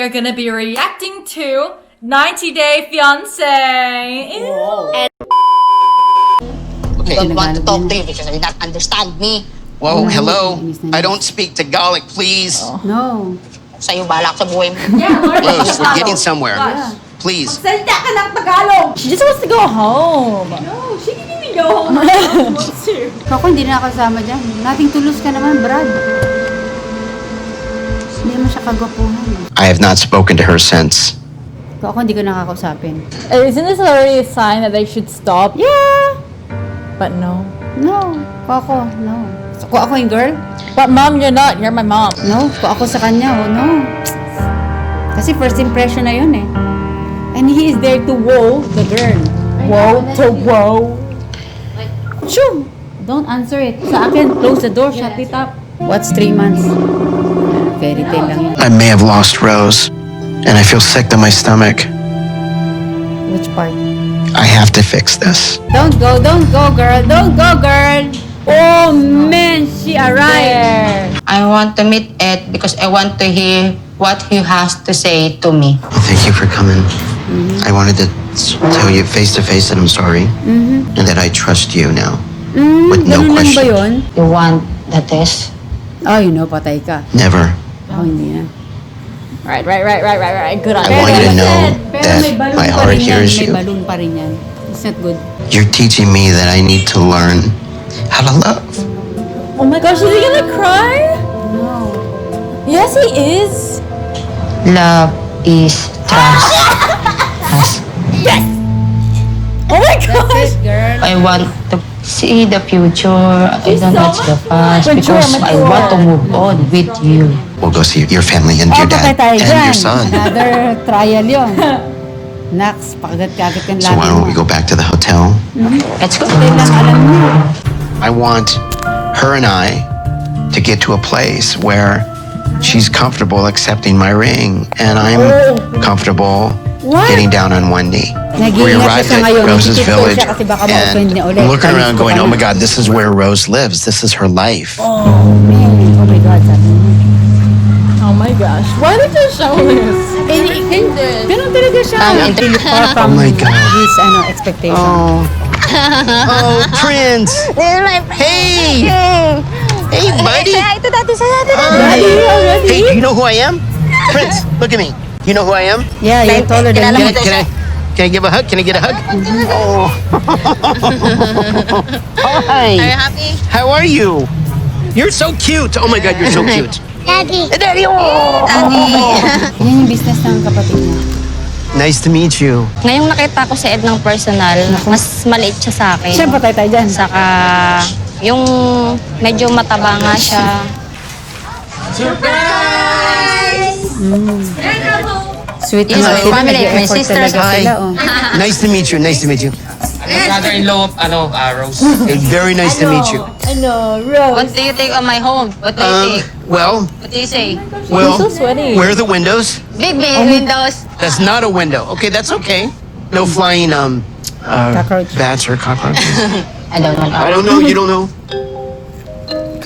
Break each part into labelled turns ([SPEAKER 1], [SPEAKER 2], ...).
[SPEAKER 1] are gonna be reacting to 90 Day Fiancé.
[SPEAKER 2] I don't want to talk to you because you don't understand me.
[SPEAKER 3] Whoa, hello. I don't speak Tagalog, please.
[SPEAKER 4] No.
[SPEAKER 2] Sa'yo, balak sa buhay mo.
[SPEAKER 3] Rose, we're getting somewhere. Please.
[SPEAKER 1] Salita ka ng Tagalog! She just wants to go home.
[SPEAKER 4] No, she didn't even go home. Ako hindi na nakasama dyan. Nothing to lose ka naman, Brad. Hindi mo siya kagwapuhan.
[SPEAKER 3] I have not spoken to her since.
[SPEAKER 4] Ako hindi ko nakakausapin.
[SPEAKER 1] Isn't this already a sign that they should stop?
[SPEAKER 4] Yeah!
[SPEAKER 1] But no.
[SPEAKER 4] No. Ako, no. So, kung ako yung girl?
[SPEAKER 1] But mom, you're not. You're my mom.
[SPEAKER 4] No. Kung ako sa kanya, oh, no. Kasi first impression na yun eh. And he is there to woo the girl.
[SPEAKER 1] Whoa to whoa.
[SPEAKER 4] Shoo! Don't answer it. Sa akin, close the door, shut it up. What's 3 months? Fairy tale lang yun.
[SPEAKER 3] I may have lost Rose, and I feel sick to my stomach.
[SPEAKER 4] Which part?
[SPEAKER 3] I have to fix this.
[SPEAKER 4] Don't go, girl. Don't go, girl. Oh, man, she arrived.
[SPEAKER 2] I want to meet Ed because I want to hear what he has to say to me.
[SPEAKER 3] Well, thank you for coming. I wanted to tell you face to face that I'm sorry, and that I trust you now, with no
[SPEAKER 4] Ganun lang ba
[SPEAKER 3] question.
[SPEAKER 4] yun?
[SPEAKER 2] You want the test?
[SPEAKER 4] Oh, you know, patay ka.
[SPEAKER 3] Never.
[SPEAKER 4] Oh, hindi na.
[SPEAKER 1] Right. Good on
[SPEAKER 3] I want you to know that my heart hears
[SPEAKER 4] May
[SPEAKER 3] you.
[SPEAKER 4] balloon pa rin yan. It's not good.
[SPEAKER 3] You're teaching me that I need to learn how to love.
[SPEAKER 1] Oh my gosh, is he gonna cry?
[SPEAKER 4] No.
[SPEAKER 1] Yes, he is.
[SPEAKER 2] Love is trust.
[SPEAKER 1] Oh my
[SPEAKER 4] That's
[SPEAKER 1] gosh.
[SPEAKER 4] it, girl.
[SPEAKER 2] I want to see the future. I don't watch the past
[SPEAKER 1] Mature,
[SPEAKER 2] because I
[SPEAKER 1] mature.
[SPEAKER 2] want to move on with you.
[SPEAKER 3] We'll go see your family and
[SPEAKER 4] Oh,
[SPEAKER 3] your
[SPEAKER 4] patay
[SPEAKER 3] dad
[SPEAKER 4] tayo
[SPEAKER 3] and
[SPEAKER 4] dyan.
[SPEAKER 3] your son.
[SPEAKER 4] Another trial yun. Nax, pakagat-kagat yung
[SPEAKER 3] So
[SPEAKER 4] labi
[SPEAKER 3] why
[SPEAKER 4] mo.
[SPEAKER 3] don't we go back to the hotel?
[SPEAKER 2] Let's go.
[SPEAKER 4] Hindi lang alam niyo.
[SPEAKER 3] I want her and I to get to a place where she's comfortable accepting my ring and I'm comfortable
[SPEAKER 4] What?
[SPEAKER 3] getting down on one knee. We
[SPEAKER 4] Nag-iingat
[SPEAKER 3] arrived
[SPEAKER 4] siya
[SPEAKER 3] at
[SPEAKER 4] ngayon.
[SPEAKER 3] Rose's
[SPEAKER 4] Nagtitipid
[SPEAKER 3] village
[SPEAKER 4] siya kasi baka
[SPEAKER 3] and
[SPEAKER 4] ma-offend niya ulit.
[SPEAKER 3] I'm looking
[SPEAKER 4] Talis
[SPEAKER 3] around
[SPEAKER 4] ko
[SPEAKER 3] going,
[SPEAKER 4] pa
[SPEAKER 3] oh
[SPEAKER 4] na.
[SPEAKER 3] my God, this is where Rose lives. This is her life.
[SPEAKER 4] Man, oh my God, sabi niya.
[SPEAKER 1] Oh my gosh. Why did they show this?
[SPEAKER 4] Ganun talaga siya. Really far from
[SPEAKER 3] Oh my God.
[SPEAKER 4] his expectation.
[SPEAKER 3] Oh, Prince. Hey. Hey, buddy.
[SPEAKER 2] Ito dati sa
[SPEAKER 3] Hey, do you know who I am? Prince, look at me. You know who I am?
[SPEAKER 4] Yeah, you're taller than me.
[SPEAKER 3] Can I give a hug? Can I get a hug? Oh. Hi.
[SPEAKER 2] Are you happy?
[SPEAKER 3] How are you? You're so cute. Oh my God, you're so cute.
[SPEAKER 2] Daddy.
[SPEAKER 3] Daddy. Oh.
[SPEAKER 4] Yan yung business ng kapatid niya.
[SPEAKER 3] Nice to meet you.
[SPEAKER 5] Ngayong nakita ko si Ed ng personal, mas maliit siya sa akin.
[SPEAKER 4] Siyempre, patay tayo dyan.
[SPEAKER 5] Saka yung medyo mataba nga siya.
[SPEAKER 4] Sweet
[SPEAKER 5] Yes,
[SPEAKER 4] naman
[SPEAKER 5] my
[SPEAKER 4] sila.
[SPEAKER 5] family, my
[SPEAKER 4] Nag-effort
[SPEAKER 5] sisters.
[SPEAKER 4] talaga
[SPEAKER 3] Hi.
[SPEAKER 4] sila, oh.
[SPEAKER 3] Nice to meet you. Nice to meet you.
[SPEAKER 6] Brother-in-law, Rose.
[SPEAKER 3] Very nice to meet you.
[SPEAKER 1] Ano, Rose.
[SPEAKER 5] What do you think of my home? What do you think?
[SPEAKER 3] Well,
[SPEAKER 5] What do you say?
[SPEAKER 3] well,
[SPEAKER 1] so sweaty.
[SPEAKER 3] where are the windows?
[SPEAKER 5] Big windows.
[SPEAKER 3] That's not a window. Okay, that's okay. No flying
[SPEAKER 4] Cockroach.
[SPEAKER 3] bats or cockroaches.
[SPEAKER 2] I don't know.
[SPEAKER 3] I don't know. You don't know.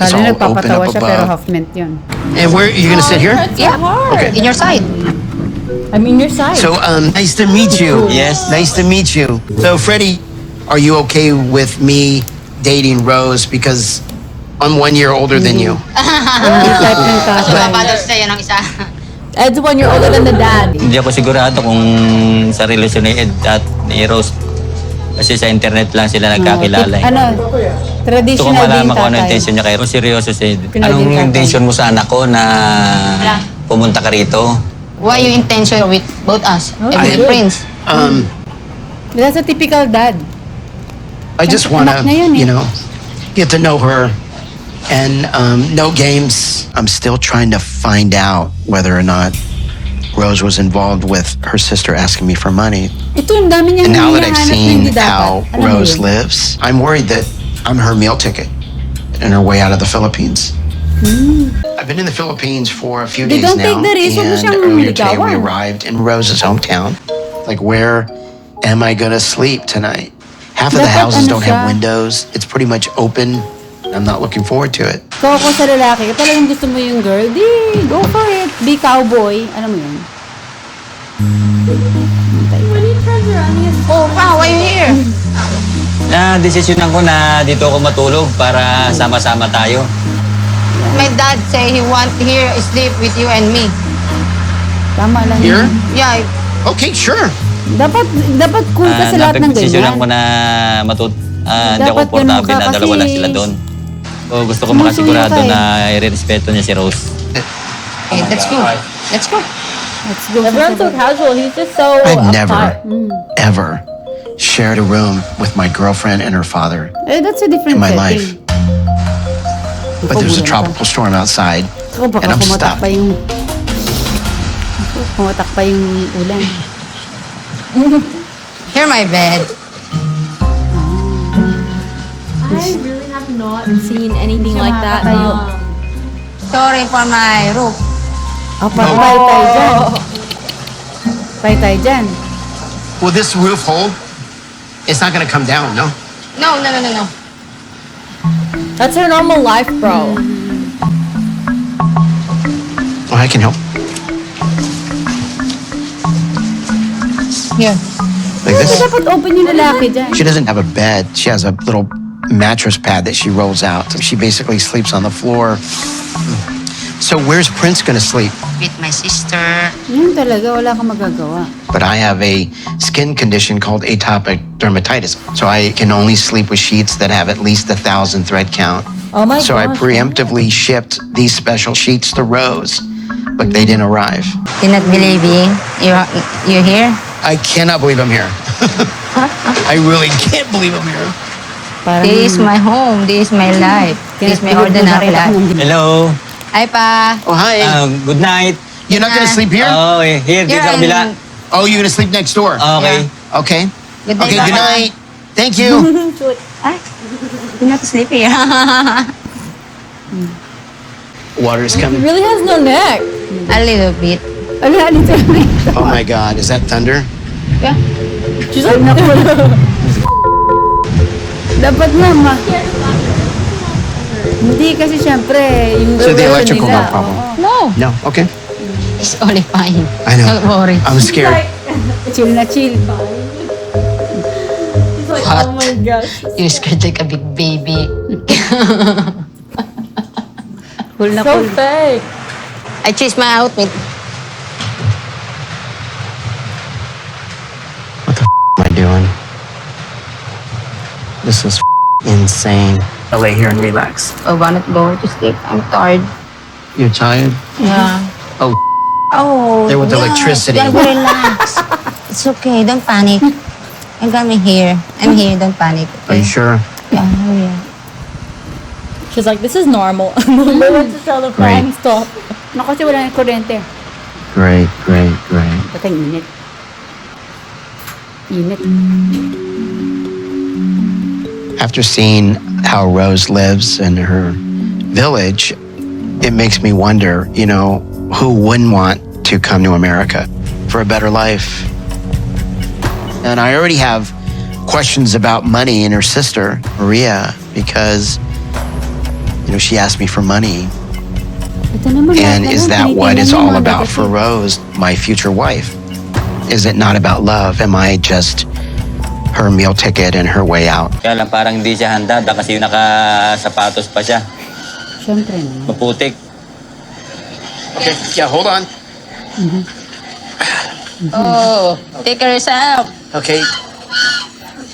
[SPEAKER 3] It's
[SPEAKER 4] Kala
[SPEAKER 3] all
[SPEAKER 4] nagpapatawa
[SPEAKER 3] open up
[SPEAKER 4] siya pero
[SPEAKER 3] above.
[SPEAKER 4] half mint yun.
[SPEAKER 3] And where you gonna sit here?
[SPEAKER 5] Yeah.
[SPEAKER 3] Okay.
[SPEAKER 5] In your side.
[SPEAKER 1] I'm in your side.
[SPEAKER 3] So, nice to meet you.
[SPEAKER 6] Yes.
[SPEAKER 3] Nice to meet you. So, Freddie, are you okay with me dating Rose because I'm 1 year older than you?
[SPEAKER 4] Hindi type ng tatay.
[SPEAKER 2] Papalos sa'yo ng isa.
[SPEAKER 1] Ed's 1 year older than the dad.
[SPEAKER 6] Hindi ako sigurado kung sa relasyon ni Ed at ni Rose. Kasi sa internet lang sila nagkakilala.
[SPEAKER 4] Ano,
[SPEAKER 6] Gusto ko
[SPEAKER 4] traditional din
[SPEAKER 6] malaman kung ano
[SPEAKER 4] tatay.
[SPEAKER 6] intention niya kay Rose. Seryoso si Ed.
[SPEAKER 4] Pinaging
[SPEAKER 6] Anong
[SPEAKER 4] tatay.
[SPEAKER 6] intention mo sa anak ko na pumunta ka rito?
[SPEAKER 2] Why you intention with both us? And with Prince?
[SPEAKER 4] That's a typical dad.
[SPEAKER 3] I just
[SPEAKER 4] Anak
[SPEAKER 3] wanna,
[SPEAKER 4] na yun eh.
[SPEAKER 3] you know, get to know her and no games. I'm still trying to find out whether or not Rose was involved with her sister asking me for money.
[SPEAKER 4] Ito yung dami niyang
[SPEAKER 3] And now that I've
[SPEAKER 4] hinahanap na
[SPEAKER 3] seen
[SPEAKER 4] hindi dapat.
[SPEAKER 3] how
[SPEAKER 4] Alam mo
[SPEAKER 3] Rose
[SPEAKER 4] yun?
[SPEAKER 3] lives, I'm worried that I'm her meal ticket and her way out of the Philippines. I've been in the Philippines for a few
[SPEAKER 4] They
[SPEAKER 3] days
[SPEAKER 4] don't
[SPEAKER 3] now,
[SPEAKER 4] take the risk. Huwag mo
[SPEAKER 3] and
[SPEAKER 4] siyang
[SPEAKER 3] earlier today we
[SPEAKER 4] ligawan.
[SPEAKER 3] arrived in Rose's hometown. Like, where am I gonna sleep tonight? Half of the
[SPEAKER 4] Dapat
[SPEAKER 3] houses
[SPEAKER 4] ano
[SPEAKER 3] don't have
[SPEAKER 4] siya?
[SPEAKER 3] windows. It's pretty much open. I'm not looking forward to it.
[SPEAKER 4] Kung ako sa lalaki, talagang gusto mo yung girl, di, go for it. Be cowboy. Alam mo yun?
[SPEAKER 2] Oh, wow, why you here?
[SPEAKER 6] Desisyonan ko na dito ako matulog para sama-sama tayo.
[SPEAKER 2] My dad say he want here sleep with you and me.
[SPEAKER 4] Tama lang.
[SPEAKER 3] Here?
[SPEAKER 2] Yeah,
[SPEAKER 3] Okay, sure.
[SPEAKER 4] Dapat cool ka sa lahat ng
[SPEAKER 6] Napagdesisyonan ko
[SPEAKER 4] ganyan.
[SPEAKER 6] na hindi ako
[SPEAKER 4] Dapat ganun
[SPEAKER 6] komportable
[SPEAKER 4] ka
[SPEAKER 6] na dalawa lang
[SPEAKER 4] kasi-
[SPEAKER 6] sila doon. So, gusto ko
[SPEAKER 4] Sumusuyo
[SPEAKER 6] makasigurado
[SPEAKER 4] ka eh.
[SPEAKER 6] na i-respeto niya si Rose.
[SPEAKER 2] okay, let's go. Let's go.
[SPEAKER 4] Let's go.
[SPEAKER 1] Everyone's so casual. He's just so
[SPEAKER 3] I've never,
[SPEAKER 1] uptight.
[SPEAKER 3] ever shared a room with my girlfriend and her father
[SPEAKER 4] That's a different
[SPEAKER 3] in my
[SPEAKER 4] setting.
[SPEAKER 3] life. But there's a tropical storm outside,
[SPEAKER 4] So, baka
[SPEAKER 3] and I'm
[SPEAKER 4] kumatak
[SPEAKER 3] stuck.
[SPEAKER 4] pa yung... Kumatak pa yung ulan.
[SPEAKER 2] Here my bed.
[SPEAKER 1] I really have not seen anything like that.
[SPEAKER 2] Sorry for my roof.
[SPEAKER 4] Patay tayo dyan. Patay tayo dyan.
[SPEAKER 3] Will this roof hold? It's not gonna come down, no?
[SPEAKER 2] No, no, no, no, no.
[SPEAKER 1] That's her normal life, bro.
[SPEAKER 3] Well, I can help.
[SPEAKER 2] Here.
[SPEAKER 3] Like this.
[SPEAKER 4] Dapat open yung lalaki dyan.
[SPEAKER 3] She doesn't have a bed. She has a little mattress pad that she rolls out. She basically sleeps on the floor. So where's Prince gonna sleep?
[SPEAKER 2] With my sister.
[SPEAKER 4] Yun talaga, wala kang magagawa.
[SPEAKER 3] But I have a skin condition called atopic dermatitis. So I can only sleep with sheets that have at least 1,000 thread count.
[SPEAKER 1] Oh my
[SPEAKER 3] So I
[SPEAKER 1] gosh.
[SPEAKER 3] preemptively shipped these special sheets to Rose, but they didn't arrive.
[SPEAKER 2] You're not believing? You're here?
[SPEAKER 3] I cannot believe I'm here. I really can't believe I'm here.
[SPEAKER 4] Parang,
[SPEAKER 2] This is my home. This is my life. This is my ordinary life.
[SPEAKER 6] Hello.
[SPEAKER 2] Hi, pa.
[SPEAKER 3] Oh, hi.
[SPEAKER 6] Good night.
[SPEAKER 3] You're not gonna sleep here?
[SPEAKER 6] Oh, here, dito sa kabila.
[SPEAKER 3] Oh, you're gonna sleep next door?
[SPEAKER 6] Okay.
[SPEAKER 3] Okay.
[SPEAKER 2] Good night,
[SPEAKER 3] Okay, good
[SPEAKER 2] Papa.
[SPEAKER 3] night. Thank you.
[SPEAKER 2] Ay, you're not sleepy.
[SPEAKER 3] Water is
[SPEAKER 1] He
[SPEAKER 3] coming.
[SPEAKER 1] really has no neck.
[SPEAKER 2] A little bit.
[SPEAKER 4] ala, dito.
[SPEAKER 3] Oh my God, is that thunder?
[SPEAKER 2] Yeah.
[SPEAKER 1] She's like,
[SPEAKER 4] Dapat nga Hindi kasi syempre, yung
[SPEAKER 3] So the
[SPEAKER 4] reverse
[SPEAKER 3] electrical
[SPEAKER 4] nila,
[SPEAKER 3] no problem?
[SPEAKER 4] oo.
[SPEAKER 2] No,
[SPEAKER 3] No, okay.
[SPEAKER 2] it's only fine.
[SPEAKER 3] I know.
[SPEAKER 2] Don't worry.
[SPEAKER 3] I'm scared.
[SPEAKER 4] Chill na chill.
[SPEAKER 1] he's like,
[SPEAKER 2] Hot.
[SPEAKER 1] oh my gosh.
[SPEAKER 2] You're scared like a big baby.
[SPEAKER 4] Cool na
[SPEAKER 1] So
[SPEAKER 4] cool.
[SPEAKER 1] fake.
[SPEAKER 2] I changed my outfit.
[SPEAKER 3] What am I doing? This is insane. I'll lay here and relax.
[SPEAKER 2] I wanna go to sleep. I'm tired.
[SPEAKER 3] You're tired?
[SPEAKER 2] Yeah.
[SPEAKER 3] Oh,
[SPEAKER 2] Oh,
[SPEAKER 3] There with
[SPEAKER 2] yeah.
[SPEAKER 3] electricity.
[SPEAKER 2] Gotta relax. It's okay. Don't panic. I got me here. I'm here. Don't panic.
[SPEAKER 3] are you
[SPEAKER 2] Okay?
[SPEAKER 3] sure?
[SPEAKER 2] Yeah, yeah.
[SPEAKER 1] She's like, this is normal. They went to tell the fan
[SPEAKER 3] Great.
[SPEAKER 1] stop.
[SPEAKER 4] No, kasi wala ng kuryente.
[SPEAKER 3] Great, great, great.
[SPEAKER 4] Patay init. Init.
[SPEAKER 3] After seeing how Rose lives in her village, it makes me wonder, who wouldn't want to come to America for a better life? And I already have questions about money in her sister, Maria, because, she asked me for money.
[SPEAKER 4] Ito naman
[SPEAKER 3] And
[SPEAKER 4] lahat
[SPEAKER 3] is
[SPEAKER 4] naman,
[SPEAKER 3] that what
[SPEAKER 4] tinitingnan
[SPEAKER 3] it's
[SPEAKER 4] yung
[SPEAKER 3] all
[SPEAKER 4] mga
[SPEAKER 3] about
[SPEAKER 4] dagat
[SPEAKER 3] for
[SPEAKER 4] eh.
[SPEAKER 3] Rose, my future wife? Is it not about love? Am I just her meal ticket and her way out?
[SPEAKER 6] Kaya lang parang hindi siya handa kasi yung nakasapatos pa siya.
[SPEAKER 4] Siyempre naman.
[SPEAKER 6] Maputik.
[SPEAKER 3] Okay, yeah, hold on.
[SPEAKER 2] Oh, take care of yourself.
[SPEAKER 3] Okay.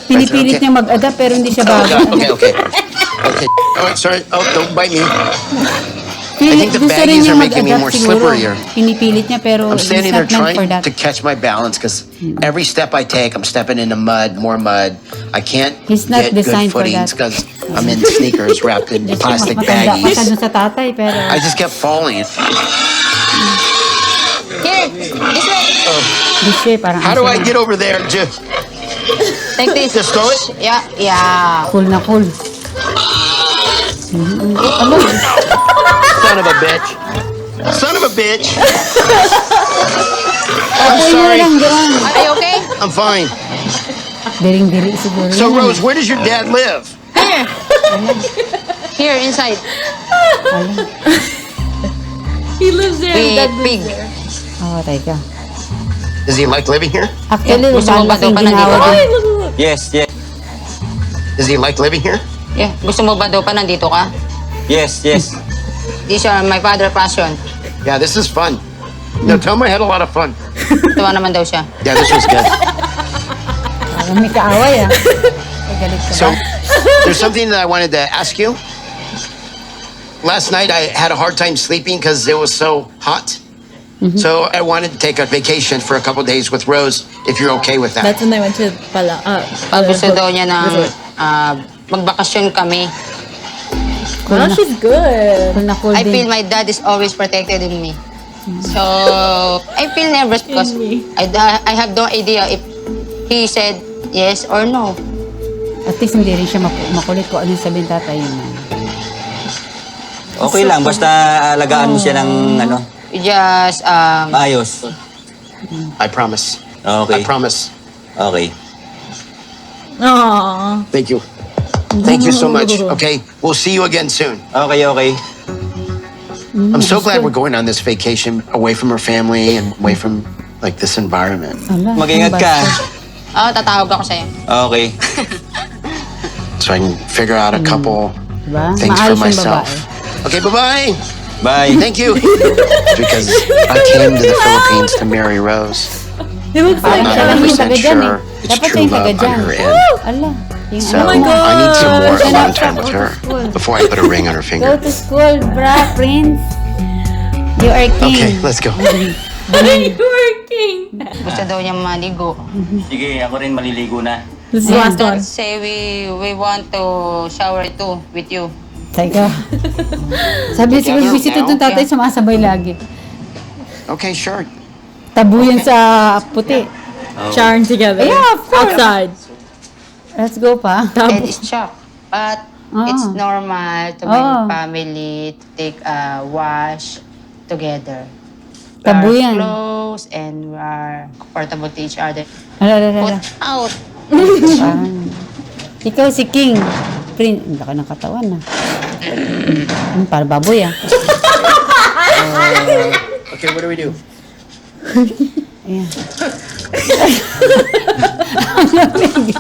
[SPEAKER 4] Pinipilit
[SPEAKER 3] Okay.
[SPEAKER 4] niya mag-adapt pero hindi siya
[SPEAKER 3] Oh,
[SPEAKER 4] bago.
[SPEAKER 3] God. Okay, okay. Okay. Oh, sorry. Oh, don't bite me.
[SPEAKER 4] Pilit,
[SPEAKER 3] think the
[SPEAKER 4] gusto rin
[SPEAKER 3] baggies
[SPEAKER 4] niya
[SPEAKER 3] are making me
[SPEAKER 4] mag-adapt
[SPEAKER 3] more
[SPEAKER 4] siguro.
[SPEAKER 3] slipperier.
[SPEAKER 4] Pinipilit niya pero
[SPEAKER 3] I'm
[SPEAKER 4] he's
[SPEAKER 3] standing there
[SPEAKER 4] not meant for
[SPEAKER 3] trying
[SPEAKER 4] that.
[SPEAKER 3] to catch my balance because every step I take, I'm stepping into mud, more mud. I can't
[SPEAKER 4] He's not
[SPEAKER 3] get good
[SPEAKER 4] designed for
[SPEAKER 3] footings
[SPEAKER 4] that.
[SPEAKER 3] because I'm in sneakers wrapped in plastic
[SPEAKER 4] Matanda pa siya
[SPEAKER 3] baggies.
[SPEAKER 4] dun sa tatay pero
[SPEAKER 3] I just kept falling.
[SPEAKER 2] Here, this way.
[SPEAKER 4] this way parang
[SPEAKER 3] How do
[SPEAKER 4] ano
[SPEAKER 3] I
[SPEAKER 4] siya,
[SPEAKER 3] get over there? Just
[SPEAKER 2] Take this.
[SPEAKER 3] throw it?
[SPEAKER 2] Yeah, yeah.
[SPEAKER 4] cool na cool.
[SPEAKER 3] Son of a bitch. Son of a bitch. I'm
[SPEAKER 4] Uy,
[SPEAKER 3] sorry.
[SPEAKER 4] lang doon.
[SPEAKER 2] Are you okay?
[SPEAKER 3] I'm fine.
[SPEAKER 4] Diring-diri siguro.
[SPEAKER 3] So,
[SPEAKER 4] yan.
[SPEAKER 3] Rose, where does your dad live?
[SPEAKER 2] Here, inside.
[SPEAKER 1] He lives there.
[SPEAKER 2] Big
[SPEAKER 1] That lives
[SPEAKER 2] pig.
[SPEAKER 1] there.
[SPEAKER 4] Oh, teka.
[SPEAKER 3] Does he like living here?
[SPEAKER 4] Actually,
[SPEAKER 2] Gusto mo ba daw pa nandito
[SPEAKER 4] ginawa
[SPEAKER 2] ka?
[SPEAKER 4] din.
[SPEAKER 6] Yes, yes.
[SPEAKER 3] Does he like living here?
[SPEAKER 2] Yeah. Gusto mo ba daw pa nandito ka?
[SPEAKER 6] Yes, yes.
[SPEAKER 2] These are my father passion.
[SPEAKER 3] Yeah, this is fun. No, tell him I had a lot of fun.
[SPEAKER 2] Tuwa naman daw siya.
[SPEAKER 3] Yeah, this was good.
[SPEAKER 4] Parang may kaaway ah. Ay, galit ka
[SPEAKER 3] So,
[SPEAKER 4] ba?
[SPEAKER 3] there's something that I wanted to ask you. Last night I had a hard time sleeping because it was so hot. So I wanted to take a vacation for a couple days with Rose, if you're okay with that.
[SPEAKER 1] That's when they went to pala.
[SPEAKER 2] Gusto daw niya ng magbakasyon kami.
[SPEAKER 1] Oh, she's good.
[SPEAKER 4] Cool na cool
[SPEAKER 2] I
[SPEAKER 4] din.
[SPEAKER 2] feel my dad is always protected in me. So, I feel nervous because I have no idea if he said yes or no.
[SPEAKER 4] At least hindi rin siya makulit ko anong sabihin tatay yun.
[SPEAKER 6] Okay lang, basta alagaan mo siya ng ano,
[SPEAKER 2] You just,
[SPEAKER 6] maayos.
[SPEAKER 3] I promise.
[SPEAKER 6] Okay.
[SPEAKER 3] I promise.
[SPEAKER 6] Okay.
[SPEAKER 1] Aww.
[SPEAKER 3] Thank you. Thank you so much. Okay, we'll see you again soon.
[SPEAKER 6] Okay, okay.
[SPEAKER 3] I'm so glad we're going on this vacation away from our family and away from like this environment.
[SPEAKER 4] Ala,
[SPEAKER 6] Mag-ingat ka.
[SPEAKER 2] tatawag ako sa'yo.
[SPEAKER 6] Okay.
[SPEAKER 3] So I can figure out a couple
[SPEAKER 4] Diba?
[SPEAKER 3] things for
[SPEAKER 4] Maayos yung
[SPEAKER 3] myself.
[SPEAKER 4] babae.
[SPEAKER 3] Okay, bye-bye.
[SPEAKER 6] Bye.
[SPEAKER 3] Thank you. Because I came to the Philippines to marry Rose.
[SPEAKER 1] He looks
[SPEAKER 3] I'm
[SPEAKER 1] like
[SPEAKER 3] not
[SPEAKER 4] siya yung
[SPEAKER 3] 100%
[SPEAKER 4] taga dyan
[SPEAKER 3] sure it's
[SPEAKER 4] Dapat siya
[SPEAKER 3] true
[SPEAKER 4] yung taga
[SPEAKER 3] love
[SPEAKER 4] dyan.
[SPEAKER 3] on her end.
[SPEAKER 4] Ala. Yung
[SPEAKER 3] So
[SPEAKER 4] ano
[SPEAKER 1] my
[SPEAKER 4] mo.
[SPEAKER 1] God.
[SPEAKER 3] I need some more
[SPEAKER 4] Shut
[SPEAKER 3] alone
[SPEAKER 4] up,
[SPEAKER 3] time with
[SPEAKER 4] go to
[SPEAKER 3] her
[SPEAKER 4] school.
[SPEAKER 3] before I put a ring on her
[SPEAKER 4] Go
[SPEAKER 3] finger.
[SPEAKER 4] to school, bra, prince. You are king.
[SPEAKER 3] Okay, let's go.
[SPEAKER 1] working.
[SPEAKER 2] Gusto daw niya maligo.
[SPEAKER 6] Sige, ako rin maliligo na.
[SPEAKER 1] This is the last one.
[SPEAKER 2] Let's say we want to shower too with you.
[SPEAKER 4] Teka. Sabi siguro
[SPEAKER 3] Together
[SPEAKER 4] visit
[SPEAKER 3] now?
[SPEAKER 4] itong tatay sumasabay lagi.
[SPEAKER 3] Okay, sure.
[SPEAKER 4] Tabuyan sa puti.
[SPEAKER 1] Showering together.
[SPEAKER 4] Yeah, of course.
[SPEAKER 1] Outside.
[SPEAKER 4] Let's go pa.
[SPEAKER 2] And it's shock. But it's normal to my family to take a wash together. We
[SPEAKER 4] Tabu
[SPEAKER 2] are
[SPEAKER 4] yan.
[SPEAKER 2] close and we are comfortable to each other.
[SPEAKER 4] Ala.
[SPEAKER 2] Put out.
[SPEAKER 4] Ikaw si King. Prince. Hindi ka ng katawan na. Para baboy ah.
[SPEAKER 3] Okay, what do we do?
[SPEAKER 4] Ayan. Ang lamig.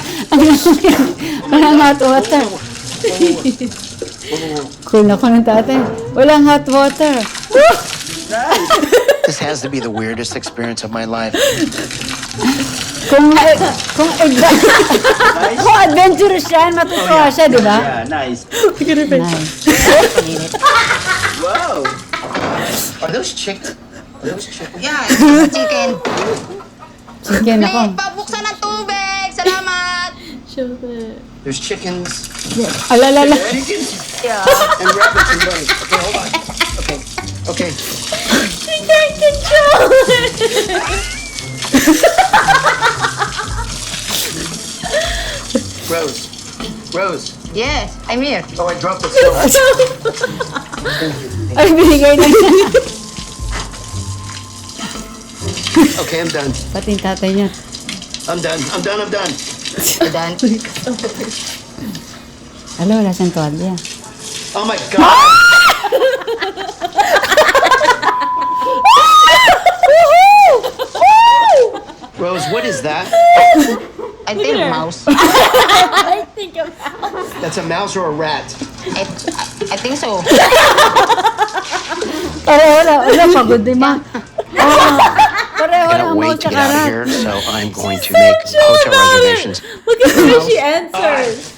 [SPEAKER 4] Walang hot water. Cool na ko ng tatay. Walang hot water.
[SPEAKER 3] This has to be the weirdest experience of my life.
[SPEAKER 4] Kung adventurous siya, matutuwa siya, di ba?
[SPEAKER 6] Yeah, nice.
[SPEAKER 4] Nice.
[SPEAKER 3] Whoa! Are those chickens? Are those chickens?
[SPEAKER 2] Yeah, it's chicken.
[SPEAKER 4] Chicken ako.
[SPEAKER 2] Please, pabuksan ng tubig. Salamat.
[SPEAKER 3] There's chickens
[SPEAKER 4] Alalala.
[SPEAKER 3] and rabbits and bunnies. Okay, hold on. Okay, okay. Rose.
[SPEAKER 2] Yes, I'm here.
[SPEAKER 3] Oh, I dropped the soap.
[SPEAKER 4] Ay, binigay na niya.
[SPEAKER 3] Okay, I'm done.
[SPEAKER 4] Pati yung tatay niya.
[SPEAKER 3] I'm done.
[SPEAKER 2] We're done.
[SPEAKER 4] Alo, wala siyang tuwalya.
[SPEAKER 3] Oh my God! Rose, what is that?
[SPEAKER 2] I think mouse.
[SPEAKER 1] I think of
[SPEAKER 3] That's a mouse or a rat?
[SPEAKER 2] I think so.
[SPEAKER 4] Wala, pagod din ma. Pareho
[SPEAKER 3] I
[SPEAKER 4] lang
[SPEAKER 3] cannot
[SPEAKER 4] ang
[SPEAKER 3] wait
[SPEAKER 4] mouse
[SPEAKER 3] to
[SPEAKER 4] sa
[SPEAKER 3] get out of
[SPEAKER 4] karat.
[SPEAKER 3] here, so I'm going to make hotel reservations.
[SPEAKER 1] Look at the way she answers.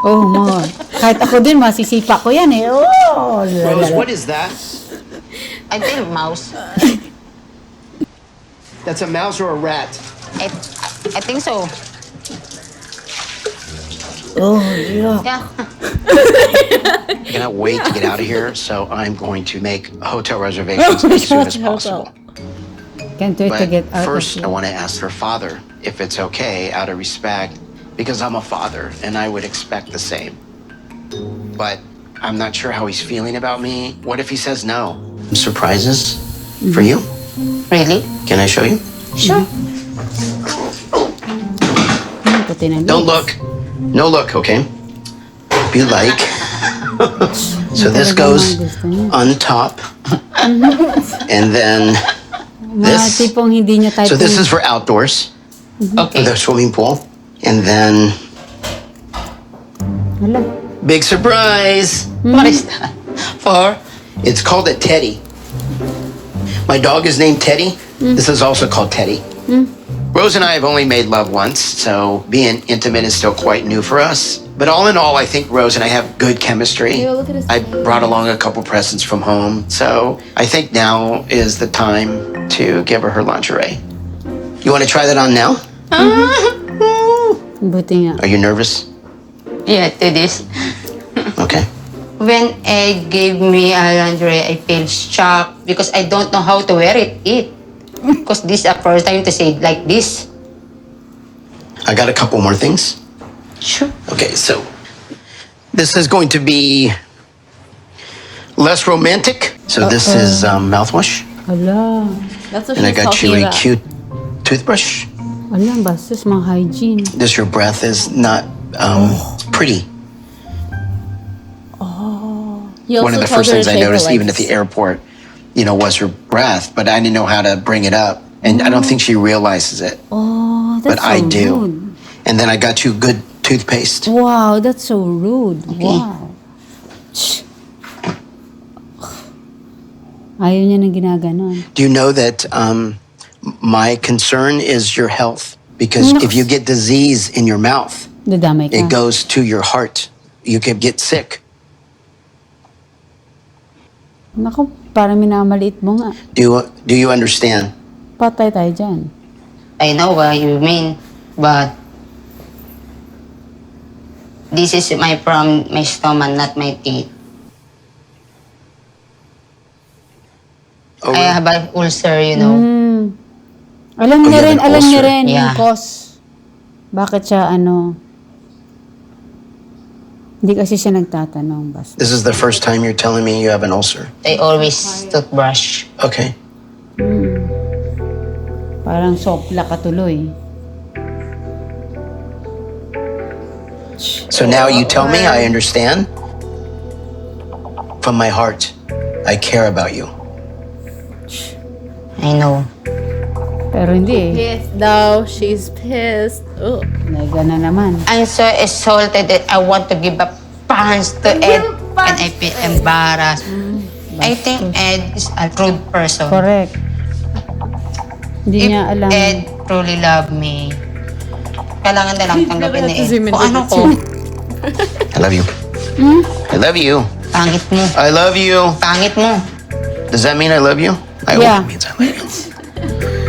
[SPEAKER 4] Oh, mo. Kahit ako din, masisipa ko yan eh. Oh,
[SPEAKER 3] Rose, what is that?
[SPEAKER 2] I think mouse.
[SPEAKER 3] That's a mouse or a rat?
[SPEAKER 2] I think so.
[SPEAKER 4] Oh, yeah.
[SPEAKER 2] Yeah.
[SPEAKER 3] I cannot wait to get out of here, so I'm going to make hotel reservations as soon as possible.
[SPEAKER 4] Can't wait to
[SPEAKER 3] But
[SPEAKER 4] get out
[SPEAKER 3] first,
[SPEAKER 4] of
[SPEAKER 3] I
[SPEAKER 4] here.
[SPEAKER 3] want to ask her father if it's okay, out of respect, because I'm a father and I would expect the same. But I'm not sure how he's feeling about me. What if he says no? Surprises for you?
[SPEAKER 2] Really?
[SPEAKER 3] Can I show you?
[SPEAKER 2] Sure.
[SPEAKER 4] Puti na
[SPEAKER 3] Don't look. No look, okay? If you like. So this goes on top. And then This.
[SPEAKER 4] tipong hindi niya type.
[SPEAKER 3] So this is for outdoors, for
[SPEAKER 2] Okay.
[SPEAKER 3] the swimming pool. And then,
[SPEAKER 4] Hala.
[SPEAKER 3] big surprise.
[SPEAKER 2] What is that? For?
[SPEAKER 3] It's called a teddy. My dog is named Teddy. This is also called Teddy. Rose and I have only made love once, so being intimate is still quite new for us. But all in all, I think Rose and I have good chemistry.
[SPEAKER 1] Ew, look at his
[SPEAKER 3] I brought along a couple presents from home, so I think now is the time to give her lingerie. You want to try that on now?
[SPEAKER 4] Buti nga.
[SPEAKER 3] Are you nervous?
[SPEAKER 2] Yeah, to this.
[SPEAKER 3] Okay.
[SPEAKER 2] When Egg gave me a lingerie, I feel shocked because I don't know how to wear it. Because this is the first time to say it like this.
[SPEAKER 3] I got a couple more things.
[SPEAKER 2] Sure.
[SPEAKER 3] Okay, so this is going to be less romantic. So this is mouthwash,
[SPEAKER 4] Hala.
[SPEAKER 1] That's what
[SPEAKER 3] and I
[SPEAKER 1] she's
[SPEAKER 3] got
[SPEAKER 1] talking
[SPEAKER 3] you a
[SPEAKER 1] about.
[SPEAKER 3] cute toothbrush.
[SPEAKER 4] Hala, bastos mga hygiene.
[SPEAKER 3] This your breath is not pretty.
[SPEAKER 1] He
[SPEAKER 3] One of the
[SPEAKER 1] also told
[SPEAKER 3] first
[SPEAKER 1] her
[SPEAKER 3] things
[SPEAKER 1] to
[SPEAKER 3] I
[SPEAKER 1] shave her
[SPEAKER 3] noticed, even at
[SPEAKER 1] legs.
[SPEAKER 3] the airport, was her breath, but I didn't know how to bring it up, and I don't think she realizes it,
[SPEAKER 4] Oh,
[SPEAKER 3] but
[SPEAKER 4] that's so
[SPEAKER 3] I do.
[SPEAKER 4] rude.
[SPEAKER 3] And then I got you good toothpaste.
[SPEAKER 4] Wow, that's so rude. Wow. Shh. Ayaw niya nang ginaganon.
[SPEAKER 3] Do you know that my concern is your health? Because if you get disease in your mouth,
[SPEAKER 4] Dadamay ka.
[SPEAKER 3] it goes to your heart. You could get sick.
[SPEAKER 4] Naku, parang minamaliit mo nga.
[SPEAKER 3] Do you understand?
[SPEAKER 4] Patay tayo dyan.
[SPEAKER 2] I know what you mean, but this is from my stomach, not my teeth.
[SPEAKER 3] Oh,
[SPEAKER 2] I have an ulcer, you know.
[SPEAKER 4] Alam
[SPEAKER 3] Oh,
[SPEAKER 4] niya
[SPEAKER 3] you have
[SPEAKER 4] rin,
[SPEAKER 3] an
[SPEAKER 4] alam niya
[SPEAKER 3] ulcer.
[SPEAKER 4] rin yung
[SPEAKER 2] Yeah.
[SPEAKER 4] cause. Bakit siya hindi kasi siya nagtatanong basta.
[SPEAKER 3] This is the first time you're telling me you have an ulcer.
[SPEAKER 2] I always toothbrush.
[SPEAKER 3] Okay.
[SPEAKER 4] Parang sopla ka tuloy.
[SPEAKER 3] So now you tell me I understand. From my heart, I care about you.
[SPEAKER 2] I know.
[SPEAKER 4] Pero hindi eh.
[SPEAKER 1] Pissed though. She's pissed. Ugh.
[SPEAKER 4] Naiga na naman.
[SPEAKER 2] I'm so exalted that I want to give a punch to Ed and I feel embarrassed. I think Ed is a rude person.
[SPEAKER 4] Correct. Hindi
[SPEAKER 2] If
[SPEAKER 4] niya alam.
[SPEAKER 2] Ed truly love me, kailangan na lang tanggapin ni Ed. Kung ano ko,
[SPEAKER 3] I love you. I love you.
[SPEAKER 2] pangit mo.
[SPEAKER 3] I love you.
[SPEAKER 2] Pangit mo.
[SPEAKER 3] Does that mean I love you? I hope
[SPEAKER 4] Yeah.
[SPEAKER 3] it means I love you.